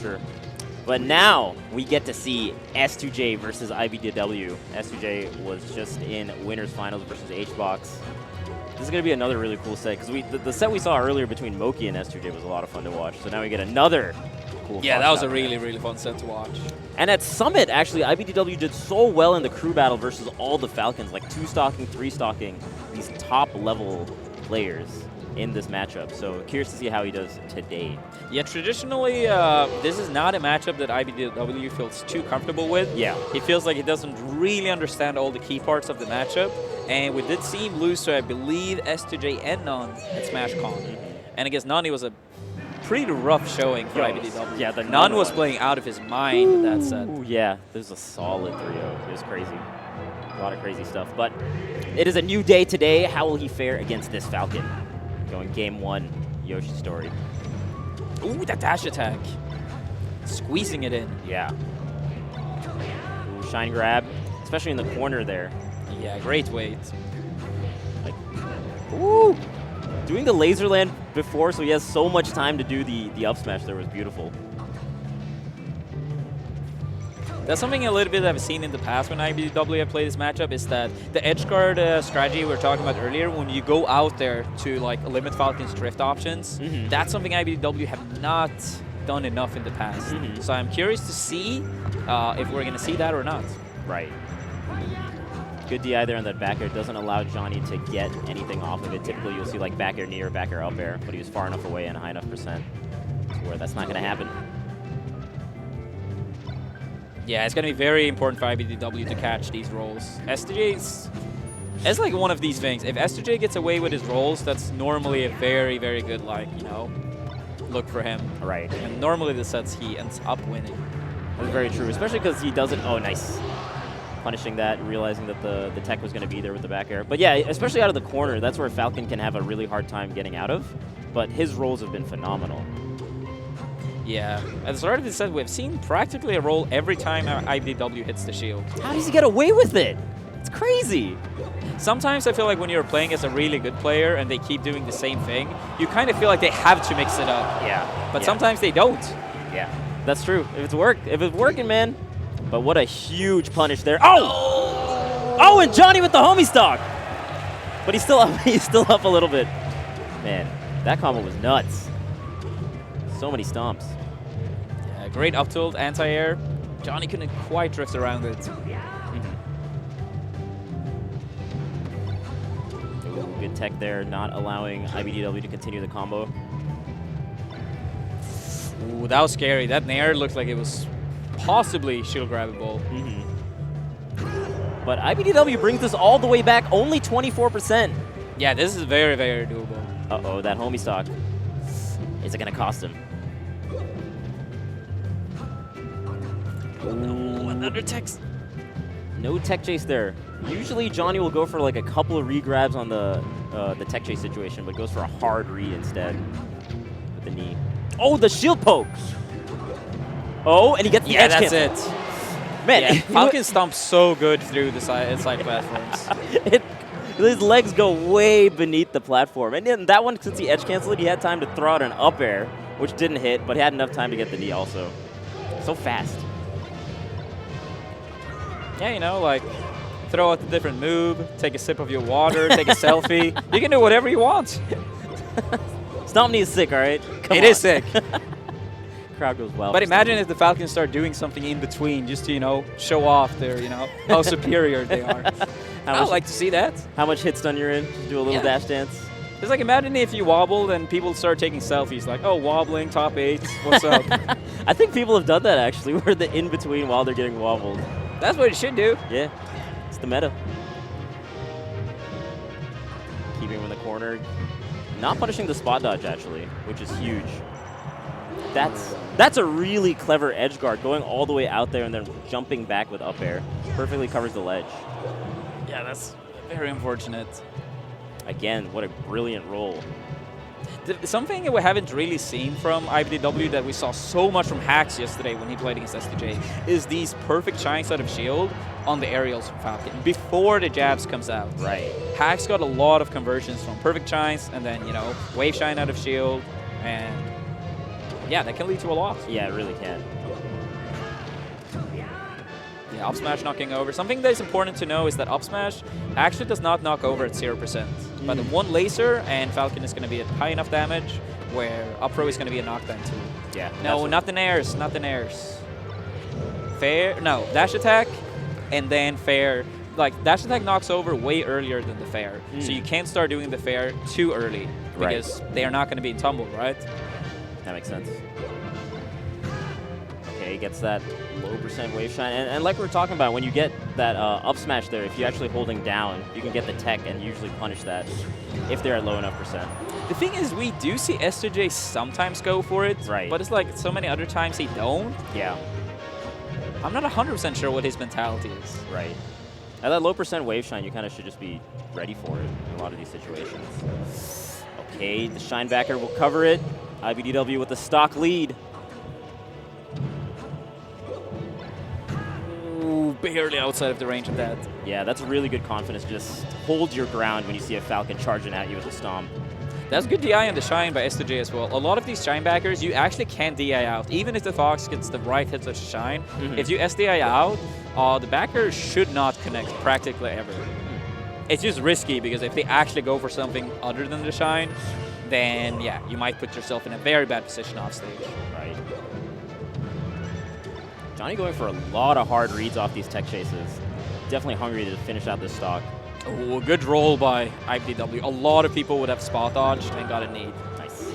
sure. But now we get to see S2J versus iBDW. S2J was just in winners finals versus HBox. This is going to be another really cool set because the set we saw earlier between Moki and S2J was a lot of fun to watch. So now we get another cool. Yeah, that was a really, really fun set to watch. And at Summit, actually, iBDW did so well in the crew battle versus all the Falcons, like 2-stocking, 3-stocking these top-level players in this matchup. So curious to see how he does today. Yeah, traditionally, this is not a matchup that iBDW feels too comfortable with. Yeah. He feels like he doesn't really understand all the key parts of the matchup. And we did see him lose to, I believe, S2J and None at SmashCon. And against None, it was a pretty rough showing for iBDW. Yeah, the None was playing out of his mind that set. Ooh, yeah, this was a solid 3-0. It was crazy. A lot of crazy stuff. But it is a new day today. How will he fare against this Falcon? Going game 1, Yoshi story. Ooh, that dash attack. Squeezing it in. Yeah. Ooh, shine grab, especially in the corner there. Yeah, great weight. Like, ooh! Doing the laser land before, so he has so much time to do the up smash there was beautiful. That's something a little bit I've seen in the past when iBDW have played this matchup is that the edge guard strategy we were talking about earlier, when you go out there to like limit Falcon's drift options, that's something iBDW have not done enough in the past. So I'm curious to see if we're going to see that or not. Right. Good DI there on that back air. Doesn't allow Johnny to get anything off of it. Typically you'll see like back air knee or back air up air, but he was far enough away and high enough percent to where that's not going to happen. Yeah, it's going to be very important for iBDW to catch these rolls. S2J's... It's like one of these things. If S2J gets away with his rolls, that's normally a very, very good, like, you know, look for him. Right. And normally the sets he ends up winning. That's very true, especially because he doesn't... Oh, nice. Punishing that, realizing that the tech was going to be there with the back air. But yeah, especially out of the corner, that's where Falcon can have a really hard time getting out of. But his rolls have been phenomenal. Yeah, at the start of the set, we've seen practically a roll every time iBDW hits the shield. How does he get away with it? It's crazy. Sometimes I feel like when you're playing as a really good player and they keep doing the same thing, you kind of feel like they have to mix it up. Yeah. But sometimes they don't. Yeah, that's true. If it's working, man. But what a huge punish there. Oh! Oh, and Johnny with the homie stock. But he's still up. He's still up a little bit. Man, that combo was nuts. So many stomps. Yeah, great up tilt, anti-air. Johnny couldn't quite drift around it. Ooh, good tech there, not allowing iBDW to continue the combo. Ooh, that was scary. That nair looked like it was possibly shield grabbable. But iBDW brings this all the way back, only 24%. Yeah, this is very, very doable. Uh-oh, that homie stock. Is it going to cost him? Oh, another tech. No tech chase there. Usually Johnny will go for like a couple of re-grabs on the tech chase situation, but goes for a hard re instead with the knee. Oh, the shield pokes! Oh, and he gets the edge that's cancel. it. Man, yeah, Falcon stomps so good through the side platforms. His legs go way beneath the platform. And then that one, since he edge canceled, he had time to throw out an up air, which didn't hit, but he had enough time to get the knee also. So fast. Yeah, you know, like, throw out a different move, take a sip of your water, take a selfie. You can do whatever you want. Stomp knee is sick, all right? It is sick. Crowd goes wild. But imagine if the Falcons start doing something in between just to, you know, show off their, you know, how superior they are. I would like to see that. How much hit stun you're in? Just do a little dash dance. It's like, imagine if you wobbled and people start taking selfies like, oh, wobbling, top 8, what's up? I think people have done that, actually, where the in-between while they're getting wobbled. That's what it should do. Yeah, it's the meta. Keeping him in the corner. Not punishing the spot dodge, actually, which is huge. That's a really clever edge guard, going all the way out there and then jumping back with up air. Perfectly covers the ledge. Yeah, that's very unfortunate. Again, what a brilliant roll. Something that we haven't really seen from iBDW that we saw so much from Hacks yesterday when he played against S2J is these perfect shines out of shield on the aerials from Falcon before the jabs comes out. Right. Hacks got a lot of conversions from perfect shines and then, you know, wave shine out of shield. And yeah, that can lead to a loss. Yeah, it really can. Yeah, up smash knocking over. Something that is important to know is that up smash actually does not knock over at 0%. But the one laser, and Falcon is going to be at high enough damage, where up throw is going to be a knockdown too. Yeah. No, not the nairs, not the nairs. Fair, no, dash attack, and then fair. Like, dash attack knocks over way earlier than the fair. So you can't start doing the fair too early, because they are not going to be in tumble, right? That makes sense. Okay, he gets that low percent wave shine. And like we were talking about, when you get that up smash there, if you're actually holding down, you can get the tech and usually punish that if they're at low enough percent. The thing is, we do see S2J sometimes go for it, but it's like so many other times he don't. Yeah. I'm not 100% sure what his mentality is. Right. At that low percent wave shine, you kind of should just be ready for it in a lot of these situations. Okay, the shine backer will cover it. iBDW with the stock lead. Ooh, barely outside of the range of that. Yeah, that's really good confidence. Just hold your ground when you see a Falcon charging at you with a stomp. That's good DI on the shine by S2J as well. A lot of these shine backers, you actually can't DI out. Even if the Fox gets the right hits of shine, if you SDI out, the backer should not connect practically ever. It's just risky, because if they actually go for something other than the shine, then yeah, you might put yourself in a very bad position off stage. Right. Johnny going for a lot of hard reads off these tech chases. Definitely hungry to finish out this stock. Oh, good roll by iBDW. A lot of people would have spot dodged and got a knee. Nice.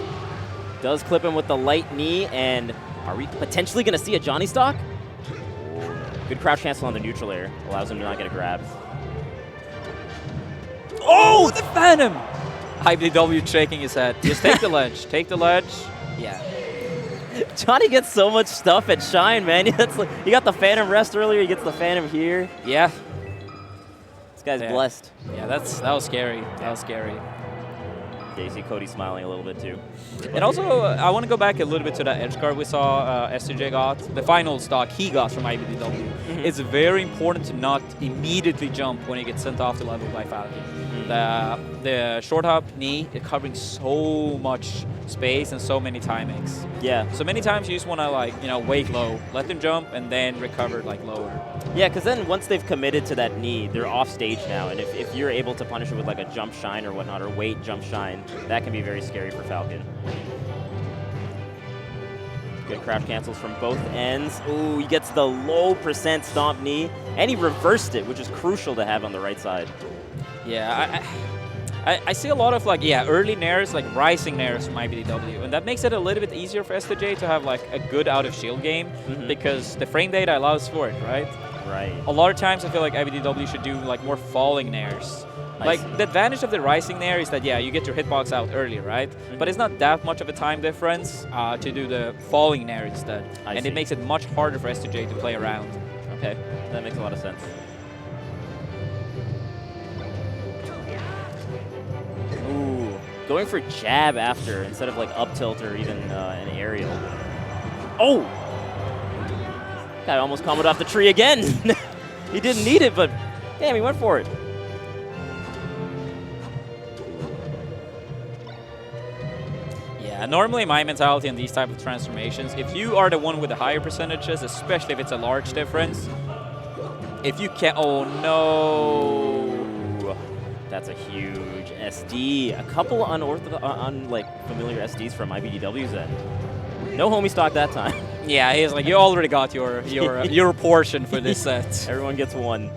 Does clip him with the light knee, and are we potentially going to see a Johnny stock? Good crouch cancel on the neutral air. Allows him to not get a grab. Oh, the Phantom! iBDW shaking his head. Just take the ledge. Take the ledge. Yeah. Johnny gets so much stuff at Shine, man. He got the Phantom rest earlier. He gets the Phantom here. Yeah. This guy's blessed. Yeah, that was scary. That was scary. Yeah, you see Cody smiling a little bit too. And also, I want to go back a little bit to that edge guard we saw S2J got. The final stock he got from iBDW. It's very important to not immediately jump when you get sent off the level by Falcon. The short hop knee is covering so much space and so many timings. Yeah. So many times you just want to, like, you know, wait low, let them jump, and then recover like lower. Yeah, because then once they've committed to that knee, they're off stage now, and if you're able to punish it with like a jump shine or whatnot, or wait jump shine, that can be very scary for Falcon. Good crouch cancels from both ends. Ooh, he gets the low percent stomp knee, and he reversed it, which is crucial to have on the right side. Yeah, I see a lot of, like, early nairs, like rising nairs from iBDW, and that makes it a little bit easier for S2J to have like a good out of shield game, because the frame data allows for it, right? Right. A lot of times I feel like iBDW should do like more falling nairs. Like, the advantage of the rising nair is that, yeah, you get your hitbox out earlier, right? But it's not that much of a time difference to do the falling nair instead. And it makes it much harder for S2J to play around. Okay, that makes a lot of sense. Ooh, going for jab after instead of like up tilt or even an aerial. Oh! Guy almost comboed off the tree again. He didn't need it, but damn, he went for it. Yeah, normally my mentality on these type of transformations, if you are the one with the higher percentages, especially if it's a large difference, if you can, oh no. That's a huge SD. A couple like familiar SDs from iBDW's end. No homie stock that time. Yeah, he's like, you already got your portion for this set. Everyone gets one.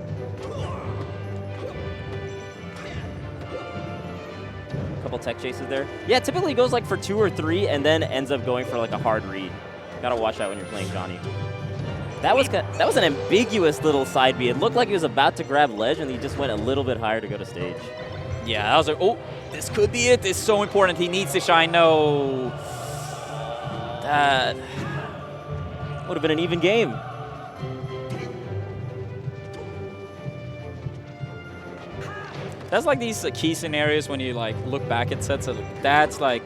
Couple tech chases there. Yeah, typically goes like for 2 or 3 and then ends up going for like a hard read. Gotta watch out when you're playing Johnny. That was an ambiguous little side B. It looked like he was about to grab ledge and he just went a little bit higher to go to stage. Yeah, I was like, oh, this could be it. It's so important. He needs to shine. No. That would have been an even game. That's like these key scenarios when you like look back at sets. That's like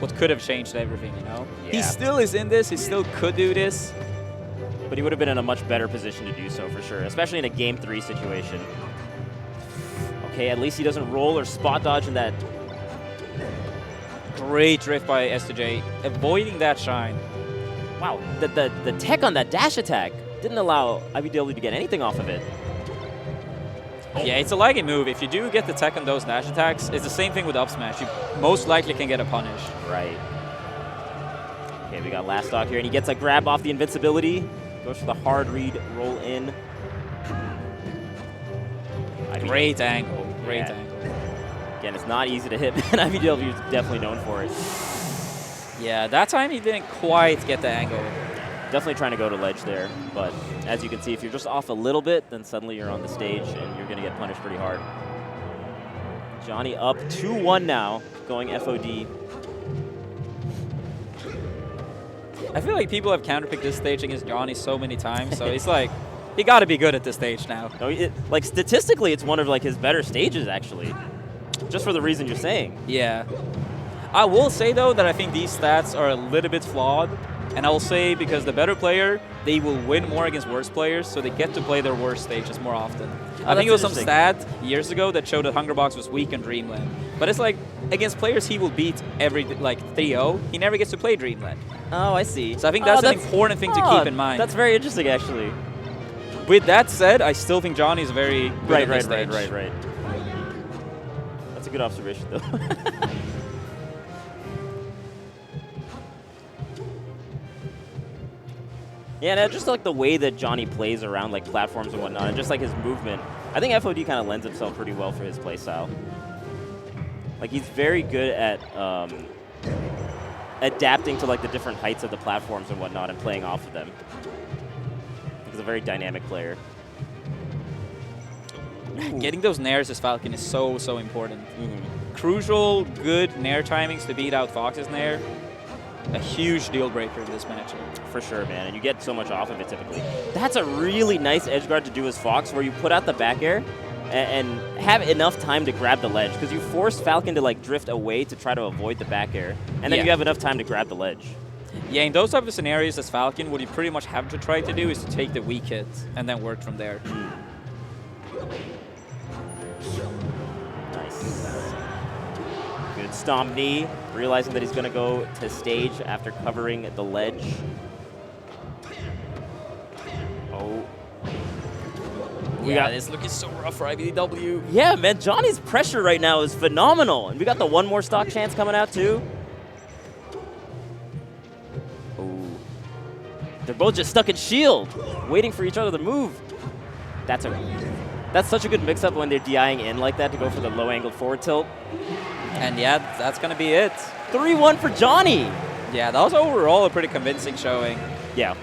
what could have changed everything, you know? Yeah. He still is in this. He still could do this. But he would have been in a much better position to do so for sure, especially in a Game 3 situation. Okay, at least he doesn't roll or spot dodge in that Great drift by S2J, avoiding that shine. Wow, the tech on that dash attack didn't allow iBDW to get anything off of it. Yeah, it's a lagging move. If you do get the tech on those dash attacks, it's the same thing with up smash. You most likely can get a punish. Right. Okay, we got last stock here, and he gets a grab off the invincibility. Goes for the hard read, roll in. Great angle. Great angle. Again, it's not easy to hit, and iBDW is definitely known for it. Yeah, that time he didn't quite get the angle. Definitely trying to go to ledge there, but as you can see, if you're just off a little bit, then suddenly you're on the stage and you're going to get punished pretty hard. Johnny up 2-1 now, going FOD. I feel like people have counterpicked this stage against Johnny so many times, so it's like, he got to be good at this stage now. No, like statistically, it's one of like his better stages actually, just for the reason you're saying. Yeah. I will say though that I think these stats are a little bit flawed. And I'll say because the better player, they will win more against worse players, so they get to play their worst stages more often. I think it was some stat years ago that showed that Hungerbox was weak in Dreamland. But it's like, against players he will beat every, like 3-0, he never gets to play Dreamland. Oh, I see. So I think that's an important thing to keep in mind. That's very interesting, actually. With that said, I still think Johnny's very good at this stage. Right. That's a good observation, though. Yeah, and just like the way that Johnny plays around like platforms and whatnot, and just like his movement, I think FOD kind of lends himself pretty well for his playstyle. Like he's very good at adapting to like the different heights of the platforms and whatnot, and playing off of them. He's a very dynamic player. Getting those nairs as Falcon is so important. Crucial, good nair timings to beat out Fox's nair. A huge deal breaker in this matchup. For sure, man, and you get so much off of it typically. That's a really nice edge guard to do as Fox, where you put out the back air and have enough time to grab the ledge, because you force Falcon to like drift away to try to avoid the back air, and then you have enough time to grab the ledge. Yeah, in those type of scenarios as Falcon, what you pretty much have to try to do is to take the weak hit and then work from there. Nice. Good stomp knee, realizing that he's going to go to stage after covering the ledge. Yeah, this look is so rough for iBDW. Yeah, man, Johnny's pressure right now is phenomenal. And we got the one more stock chance coming out, too. Ooh. They're both just stuck in shield, waiting for each other to move. That's such a good mix-up when they're DIing in like that to go for the low-angled forward tilt. And yeah, that's going to be it. 3-1 for Johnny. Yeah, that was overall a pretty convincing showing. Yeah.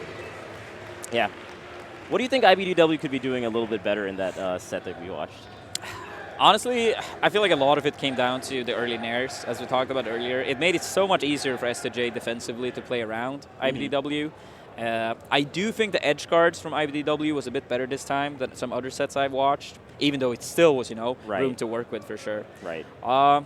What do you think iBDW could be doing a little bit better in that set that we watched? Honestly, I feel like a lot of it came down to the early nairs, as we talked about earlier. It made it so much easier for S2J defensively to play around iBDW. I do think the edge guards from iBDW was a bit better this time than some other sets I've watched, even though it still was, room to work with for sure. Right. I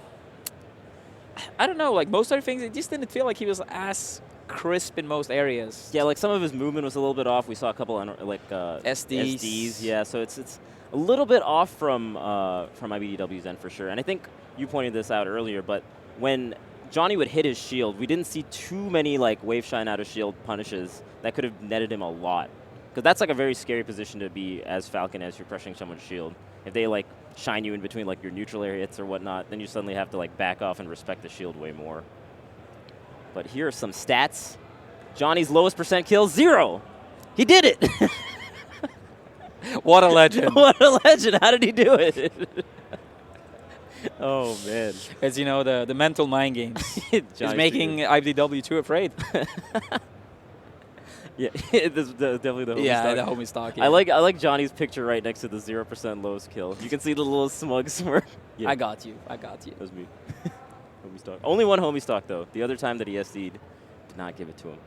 don't know, like most other things, it just didn't feel like he was as crisp in most areas. Yeah, like some of his movement was a little bit off. We saw a couple like SDs. Yeah, so it's a little bit off from iBDW's end for sure. And I think you pointed this out earlier, but when Johnny would hit his shield, we didn't see too many like wave shine out of shield punishes that could have netted him a lot. Because that's like a very scary position to be as Falcon as you're pressuring someone's shield. If they like shine you in between like your neutral area hits or whatnot, then you suddenly have to like back off and respect the shield way more. But here are some stats. Johnny's lowest percent kill, 0. He did it. What a legend. What a legend. How did he do it? Oh, man. As the mental mind games is making iBDW too afraid. Yeah, this is definitely the homie stock. The homie stock. Yeah. I like Johnny's picture right next to the 0% lowest kill. You can see the little smug smirk. Yeah. I got you. That was me. Homie stock. Only one homie stock, though. The other time that he SD'd, did not give it to him.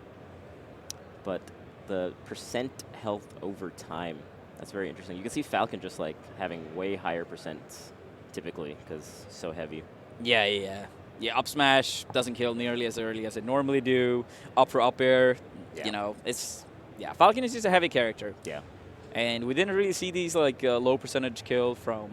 But the percent health over time, that's very interesting. You can see Falcon just like having way higher percents typically because he's so heavy. Yeah, up smash doesn't kill nearly as early as it normally do. Up for up air, Falcon is just a heavy character. Yeah. And we didn't really see these like low percentage kill from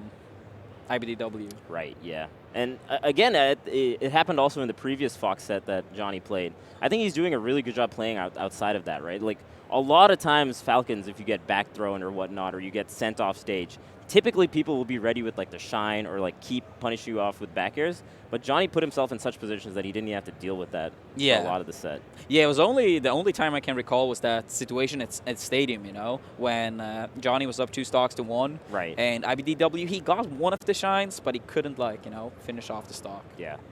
iBDW. Right, yeah. And again, it happened also in the previous Fox set that Johnny played. I think he's doing a really good job playing outside of that, right? Like, a lot of times, Falcons, if you get back thrown or whatnot, or you get sent off stage, typically people will be ready with like the shine or like keep punishing you off with back airs. But Johnny put himself in such positions that he didn't have to deal with that for a lot of the set. Yeah, it was the only time I can recall was that situation at Stadium, you know, when Johnny was up 2 stocks to 1. Right. And iBDW, he got one of the shines, but he couldn't, like, you know, finish off the stock. Yeah.